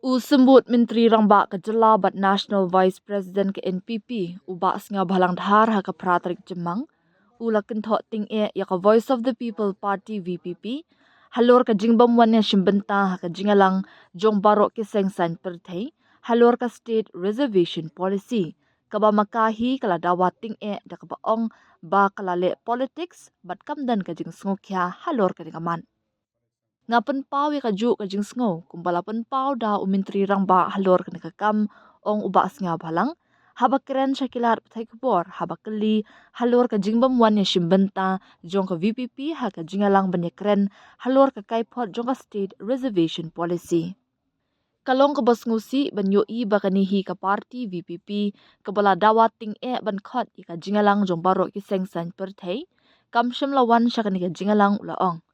Usembut Menteri Rangba ke Jelabat National Vice President ke NPP, ubak senga balang dhar ha ke Pratrik Jemang, ula kentok ting ya ke Voice of the People Party VPP, halor ke jingbam wan ya shimbenta ha ke jingalang jong barok ke sengsan pertai, halor ke State Reservation Policy, kaba makahi kala dawat ting da ke baong ba kala le politics, bat kamdan ke jing sengukya halor ke dingaman. Ngapen pau ya kaju ka jing sngo kumbala pen pau da umintri rangba halor kene kam ong ubak snga balang haba keren shakilar pthai kubor haba keli halor ka jingbam wan ya shimbenta jong ka VPP ha ka jingalang banya keren halor ka kaipot jong ka State Reservation Policy. Kalong ke bos ngusi banyo i bakani hi ka party VPP kebala dawat ting ban khot i ka jingalang jong baro ki sengsan perthai kam shim lawan shakani ka jingalang ulaong.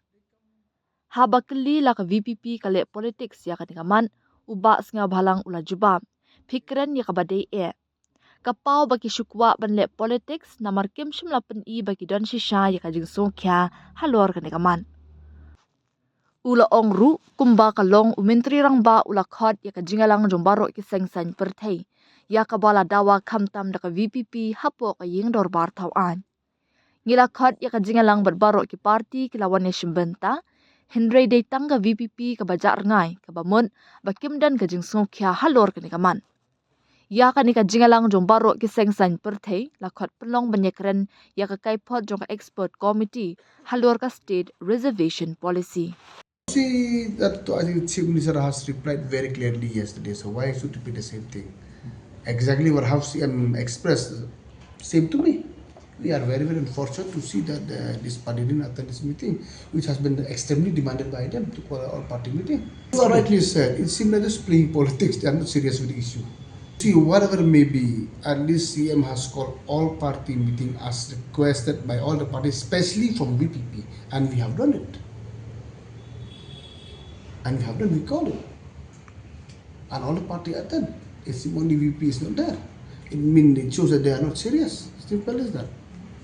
Haba keli la ka VPP kale politics ya ka man ubak senga balang ula jubam. Fikran ya ka badai Kapau bagi syukwa ban le politics namar kim shim la pen i bagi don shisha ya ka jing songkya halor ka man. Ula ong ru kumba kalong umintri rangba ula khot ya ka jingalang jombaro ki sengsan perthai. Ya ka bala dawa kamtam da ka VPP hapo ka ying dor bar tauan. Ngila khot ya ka jingalang berbaro ki party ki lawan ya shimbenta. Hendrai day tangga VPP ke bajak rengai ke bamut bakim dan ke jing songkya halor ke nikaman. Ya ka nika jingalang jong baro ki sengsan perthai lakot penlong banyakren ya ka kaipot jong ka expert committee halor ka State Reservation Policy. See that I think Chief Minister has replied very clearly yesterday. So why should it be the same thing? Exactly what House CM expressed, same to me. We are very, very unfortunate to see that this party didn't attend this meeting, which has been extremely demanded by them to call our party meeting. You are rightly said, it seems like just playing politics. They are not serious with the issue. See, whatever it may be, at least CM has called all party meeting as requested by all the parties, especially from VPP, and we have done it. And we have done, we call it. And all the party attend. It's only VP is not there. It shows that they are not serious. Simple as that.